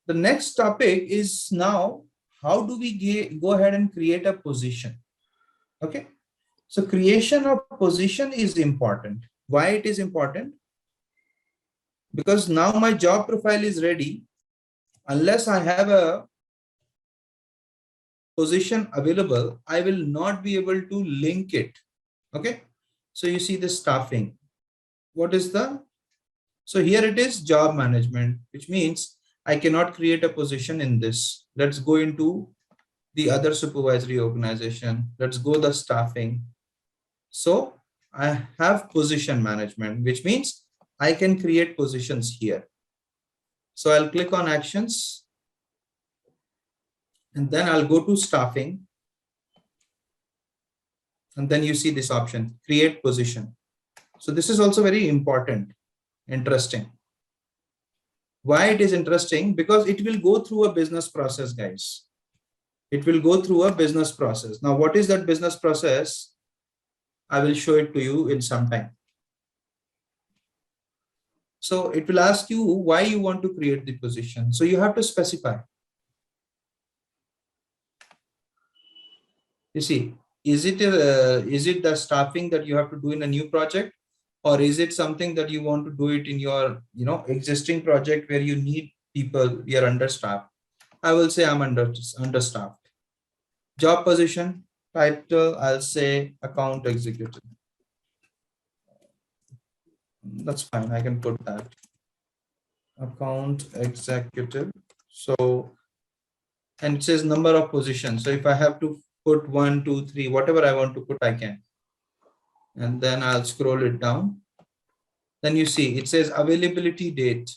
The next topic is now, how do we go ahead and create a position? Okay. So creation of position is important. Why it is important? Because now my job profile is ready. Unless I have a position available, I will not be able to link it. Okay. So you see the staffing. What is the, so here it is job management, which means I cannot create a position in this. Let's go into the other supervisory organization. Let's go the staffing. So I have position management, which means I can create positions here. So I'll click on actions and then I'll go to staffing. And then you see this option, create position. So this is also very important, interesting. Why it is interesting? Because it will go through a business process, guys. It will go through a business process. Now, what is that business process? I will show it to you in some time. So it will ask you why you want to create the position. So you have to specify. You see, is it the staffing that you have to do in a new project, or is it something that you want to do it in your existing project where you need people, you're understaffed? I will say I'm understaffed. Job position, title, I'll say account executive. That's fine, I can put that. Account executive. So, and it says number of positions. So if I have to put 1, 2, 3, whatever I want to put, I can. And then I'll scroll it down. Then you see it says availability date.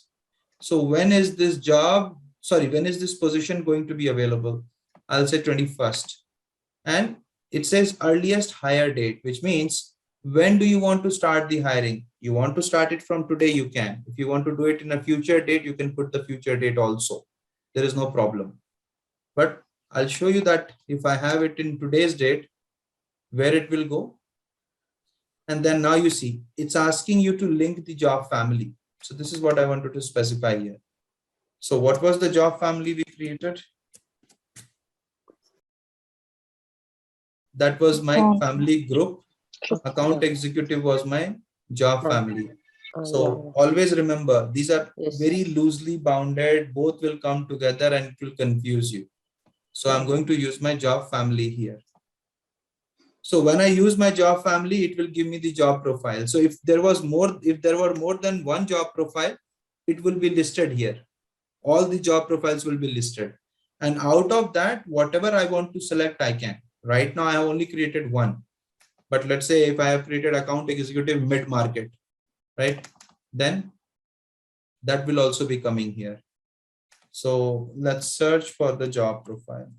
So when is this job, when is this position going to be available? I'll say 21st. And it says earliest hire date, which means when do you want to start the hiring? You want to start it from today, you can. If you want to do it in a future date, you can put the future date also. There is no problem. But I'll show you that if I have it in today's date, where it will go. And then now you see, it's asking you to link the job family. So this is what I wanted to specify here. So what was the job family we created? That was my family group. Account executive was my job family. So always remember, these are very loosely bounded. Both will come together and it will confuse you. So I'm going to use my job family here. So when I use my job family, it will give me the job profile. So if there were more than one job profile, it will be listed here. All the job profiles will be listed. And out of that, whatever I want to select, I can. Right now, I have only created one. But let's say if I have created account executive mid-market, right? Then that will also be coming here. So let's search for the job profile.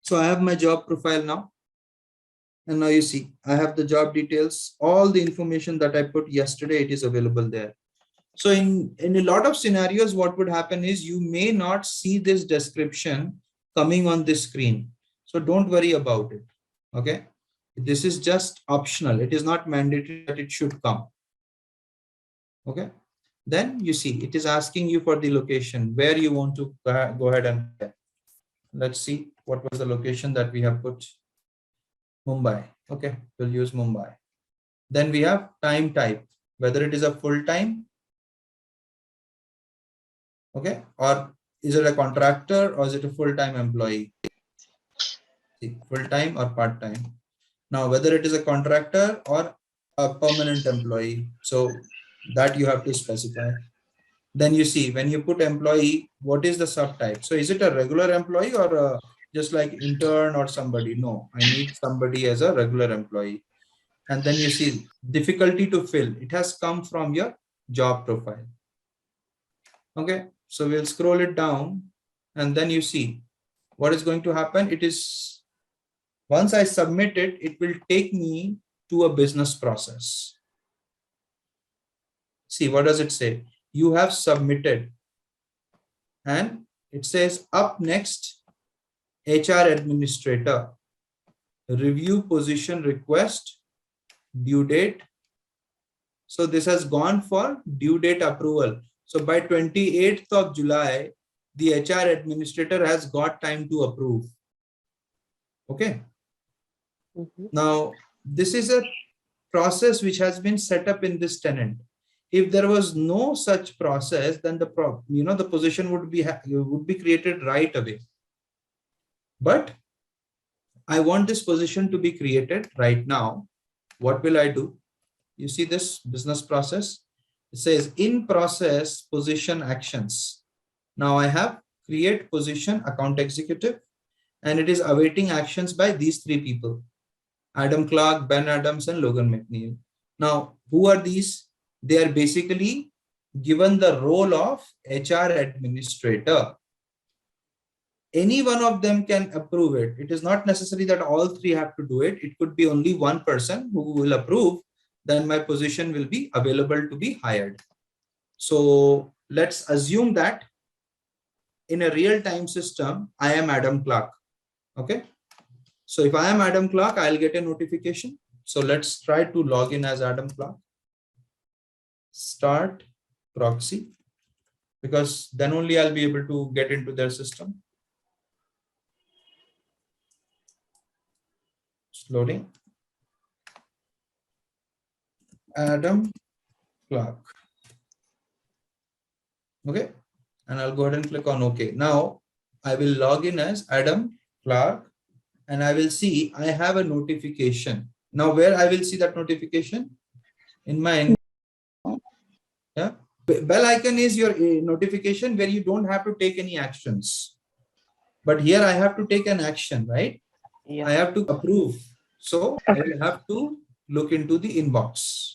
So I have my job profile now. And now you see, I have the job details, all the information that I put yesterday, it is available there. So in a lot of scenarios, what would happen is you may not see this description coming on this screen. So don't worry about it. Okay. This is just optional. It is not mandatory that it should come. Okay. Then you see, it is asking you for the location where you want to go ahead and let's see what was the location that we have put. Mumbai. Okay, we'll use Mumbai. Then we have time type, whether it is a full-time, okay, or is it a contractor or is it a full-time employee? Full-time or part-time. Now, whether it is a contractor or a permanent employee, so that you have to specify. Then you see when you put employee, what is the subtype? So is it a regular employee or just like intern or somebody? No, I need somebody as a regular employee. And then you see difficulty to fill. It has come from your job profile. Okay, so we'll scroll it down and then you see what is going to happen. It is once I submit it, it will take me to a business process. See, what does it say? You have submitted and it says up next, HR administrator, review position request, due date. So this has gone for due date approval. So by 28th of July, the HR administrator has got time to approve. Okay. Now, this is a process which has been set up in this tenant. If there was no such process, then the position would be created right away. But I want this position to be created right now. What will I do? You see this business process? It says in process position actions. Now I have create position account executive, and it is awaiting actions by these three people: Adam Clark, Ben Adams, and Logan McNeil. Now, who are these? They are basically given the role of HR administrator. Any one of them can approve it. It is not necessary that all three have to do it. It could be only one person who will approve. Then my position will be available to be hired. So let's assume that in a real-time system, I am Adam Clark. Okay. So if I am Adam Clark, I'll get a notification. So let's try to log in as Adam Clark. Start proxy, because then only I'll be able to get into their system. It's loading. Adam Clark. Okay. And I'll go ahead and click on OK. Now I will log in as Adam Clark, and I will see I have a notification. Now where I will see that notification? In my bell icon is your notification where you don't have to take any actions. But here I have to take an action, right? Yeah. I have to approve. So I will have to look into the inbox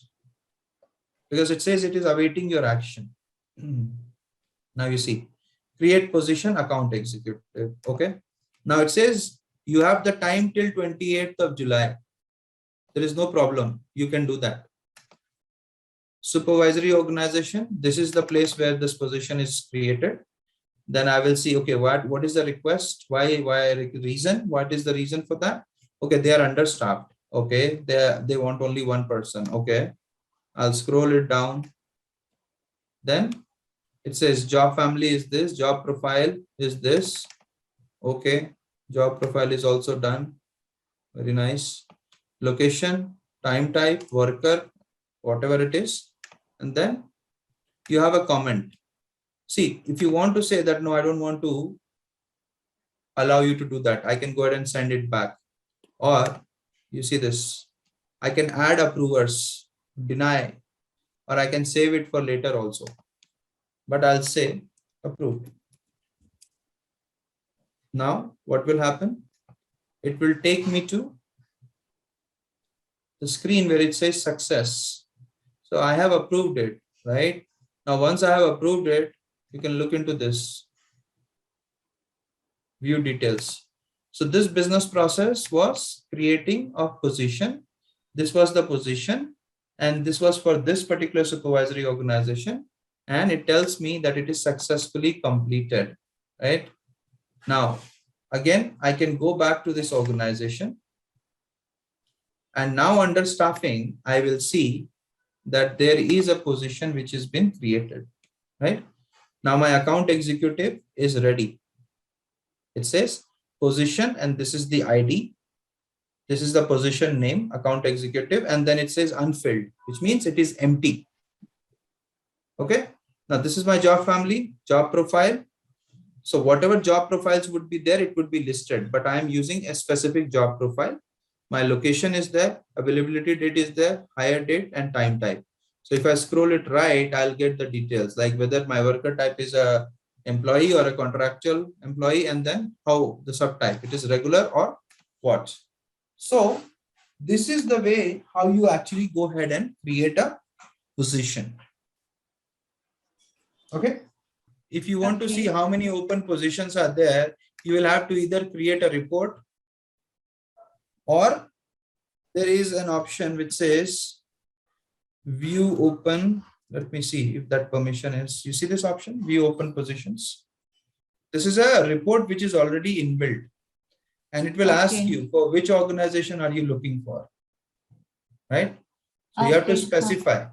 because it says it is awaiting your action. Now you see, create position account executive. Okay. Now it says you have the time till 28th of July. There is no problem. You can do that. Supervisory organization. This is the place where this position is created. Then I will see, okay, what is the request? Why reason? What is the reason for that? Okay, they are understaffed. Okay, they want only one person. Okay, I'll scroll it down. Then it says job family is this, job profile is this. Okay, job profile is also done. Very nice. Location, time type, worker, whatever it is. And then you have a comment. See, if you want to say that, no, I don't want to allow you to do that, I can go ahead and send it back. Or you see this, I can add approvers, deny, or I can save it for later also. But I'll say approved. Now, what will happen? It will take me to the screen where it says success. So I have approved it, right? Now, once I have approved it, you can look into this. View details. So this business process was creating a position. This was the position, and this was for this particular supervisory organization. And it tells me that it is successfully completed, right? Now, again, I can go back to this organization. And now under staffing, I will see that there is a position which has been created, right? Now my account executive is ready. It says position, and this is the ID. This is the position name, account executive, and then it says unfilled, which means it is empty. Okay. Now this is my job family, job profile. So whatever job profiles would be there, it would be listed, but I am using a specific job profile. My location is there, availability date is there, hire date, and time type. So if I scroll it right, I'll get the details like whether my worker type is a employee or a contractual employee, and then how the subtype, it is regular or what. So this is the way how you actually go ahead and create a position. Okay. If you want to see how many open positions are there, you will have to either create a report, or there is an option which says view open. Let me see if that permission is, you see this option, view open positions. This is a report which is already inbuilt, and it will ask you for which organization are you looking for, right? So you have to specify.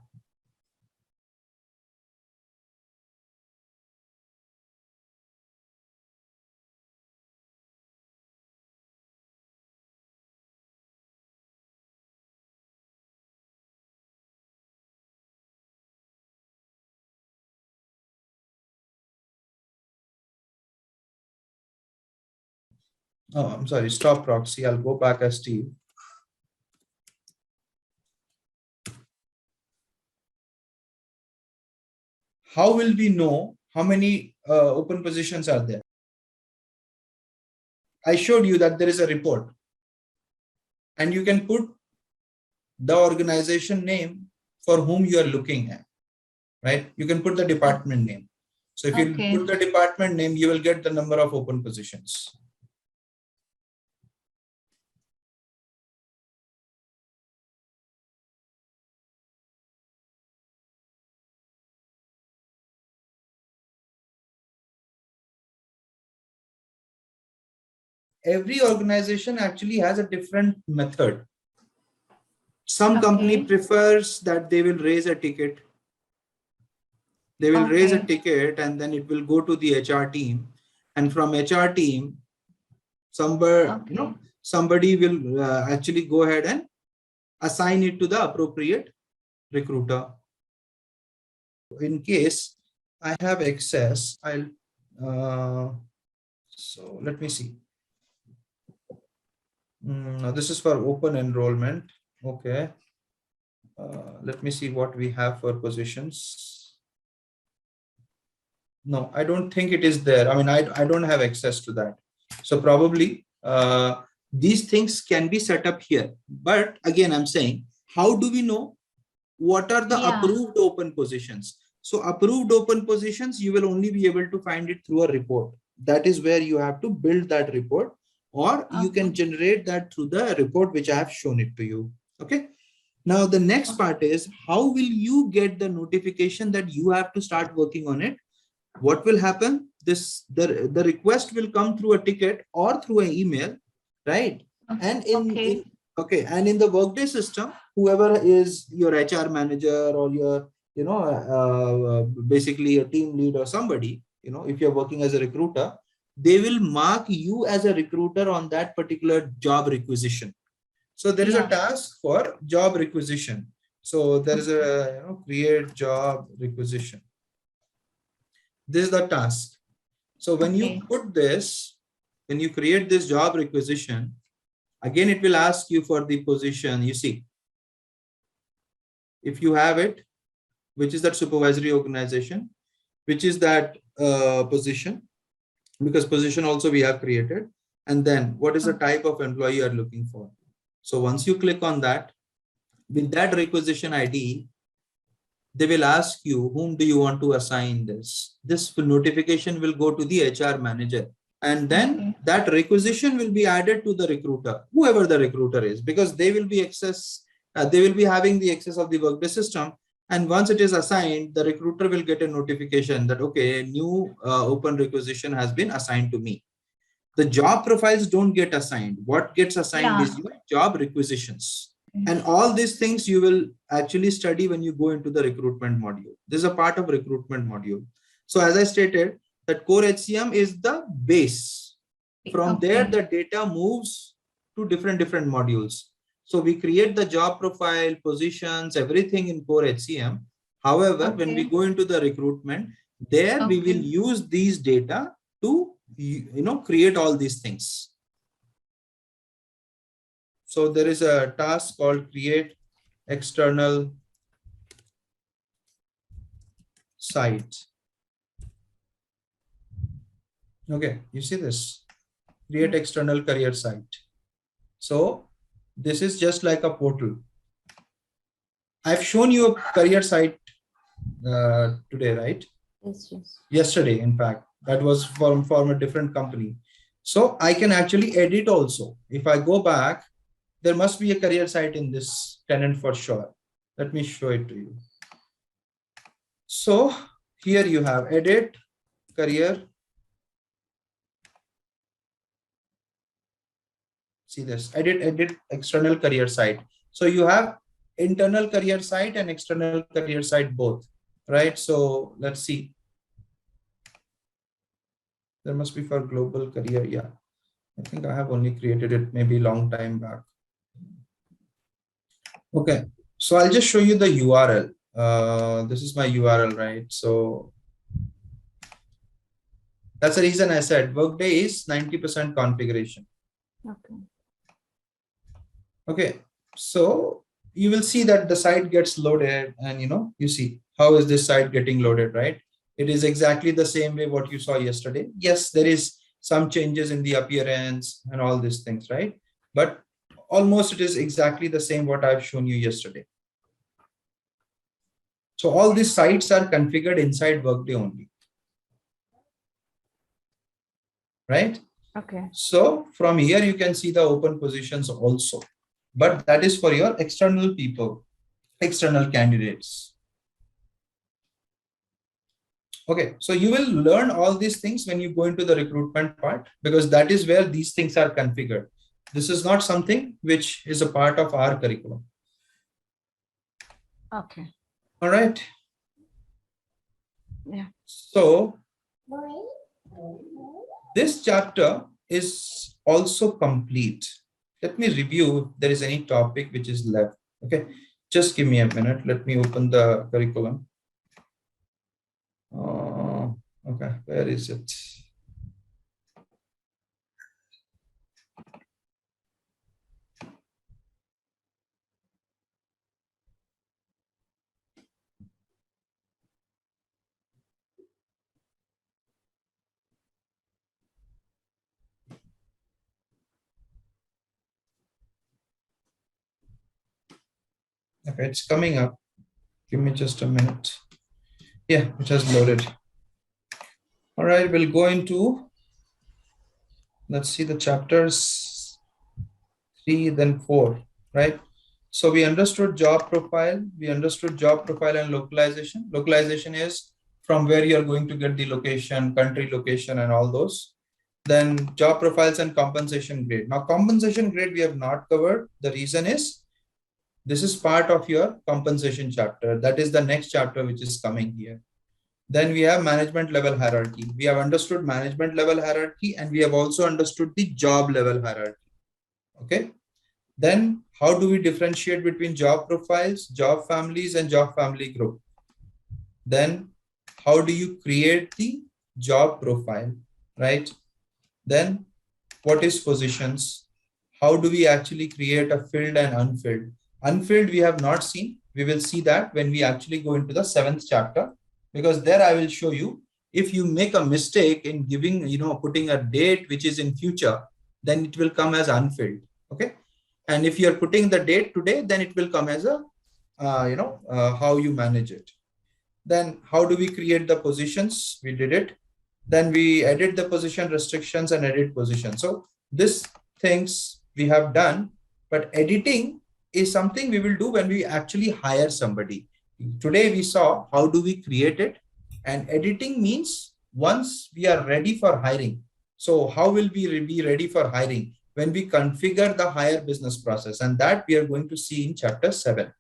Oh, I'm sorry, stop proxy. I'll go back as Steve. How will we know how many open positions are there? I showed you that there is a report, and you can put the organization name for whom you are looking at, right? You can put the department name. So if you put the department name, you will get the number of open positions. Every organization actually has a different method. Some company prefers that they will raise a ticket. They will raise a ticket and then it will go to the HR team. And from HR team, somebody will actually go ahead and assign it to the appropriate recruiter. In case I have access, so let me see. This is for open enrollment. Okay. Let me see what we have for positions. No, I don't think it is there. I mean, I don't have access to that. So probably these things can be set up here. But again, I'm saying, how do we know what are the approved open positions? So approved open positions, you will only be able to find it through a report. That is where you have to build that report, or you can generate that through the report, which I have shown it to you. Okay. Now, the next part is, how will you get the notification that you have to start working on it? What will happen? The request will come through a ticket or through an email, right? And and in the Workday system, whoever is your HR manager or your, basically a team lead or somebody, if you're working as a recruiter, they will mark you as a recruiter on that particular job requisition. So there is a task for job requisition. So there is a create job requisition. This is the task. So when you put this, when you create this job requisition, again, it will ask you for the position. You see, if you have it, which is that supervisory organization, which is that position, because position also we have created. And then what is the type of employee you are looking for? So once you click on that, with that requisition ID, they will ask you, whom do you want to assign this? This notification will go to the HR manager. And then that requisition will be added to the recruiter, whoever the recruiter is, because they will be having the access of the Workday system. And once it is assigned, the recruiter will get a notification that, okay, a new open requisition has been assigned to me. The job profiles don't get assigned. What gets assigned is your job requisitions. And all these things you will actually study when you go into the recruitment module. This is a part of recruitment module. So as I stated, that core HCM is the base. From there, the data moves to different modules. So we create the job profile, positions, everything in core HCM. However, when we go into the recruitment, there we will use these data to create all these things. So there is a task called create external site. Okay, you see this, create external career site. So this is just like a portal. I've shown you a career site today, right? Yes. Yesterday, in fact, that was from a different company. So I can actually edit also. If I go back, there must be a career site in this tenant for sure. Let me show it to you. So here you have edit career. See this, edit external career site. So you have internal career site and external career site both, right? So let's see. There must be for global career. Yeah, I think I have only created it maybe long time back. Okay, so I'll just show you the URL. This is my URL, right? So that's the reason I said Workday is 90% configuration. Okay. Okay, so you will see that the site gets loaded, and you see how is this site getting loaded, right? It is exactly the same way what you saw yesterday. Yes, there is some changes in the appearance and all these things, right? But almost it is exactly the same what I've shown you yesterday. So all these sites are configured inside Workday only, right? Okay. So from here you can see the open positions also, but that is for your external people, external candidates. Okay, so you will learn all these things when you go into the recruitment part, because that is where these things are configured. This is not something which is a part of our curriculum. Okay. All right. Yeah. So this chapter is also complete. Let me review if there is any topic which is left. Okay, just give me a minute. Let me open the curriculum. Okay, where is it? Okay, it's coming up. Give me just a minute. Yeah, it has loaded. All right, we'll go into, let's see the chapters 3, then 4, right? So we understood job profile. We understood job profile and localization. Localization is from where you're going to get the location, country location, and all those. Then job profiles and compensation grade. Now, compensation grade we have not covered. The reason is this is part of your compensation chapter. That is the next chapter which is coming here. Then we have management level hierarchy. We have understood management level hierarchy, and we have also understood the job level hierarchy. Okay. Then how do we differentiate between job profiles, job families, and job family group? Then how do you create the job profile, right? Then what is positions? How do we actually create a filled and unfilled? Unfilled we have not seen. We will see that when we actually go into the 7th chapter, because there I will show you if you make a mistake in giving, putting a date which is in future, then it will come as unfilled. Okay. And if you're putting the date today, then it will come as a, how you manage it. Then how do we create the positions? We did it. Then we edit the position restrictions and edit position. So this things we have done, but editing is something we will do when we actually hire somebody. Today we saw how do we create it, and editing means once we are ready for hiring. So how will we be ready for hiring? When we configure the hire business process, and that we are going to see in chapter 7.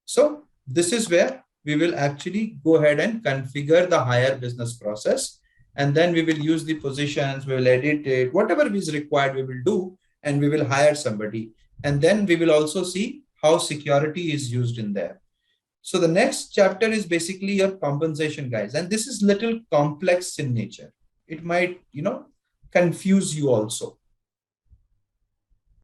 So this is where we will actually go ahead and configure the hire business process, and then we will use the positions, we will edit it, whatever is required we will do, and we will hire somebody. And then we will also see how security is used in there. So the next chapter is basically your compensation, guys, and this is little complex in nature. It might confuse you also.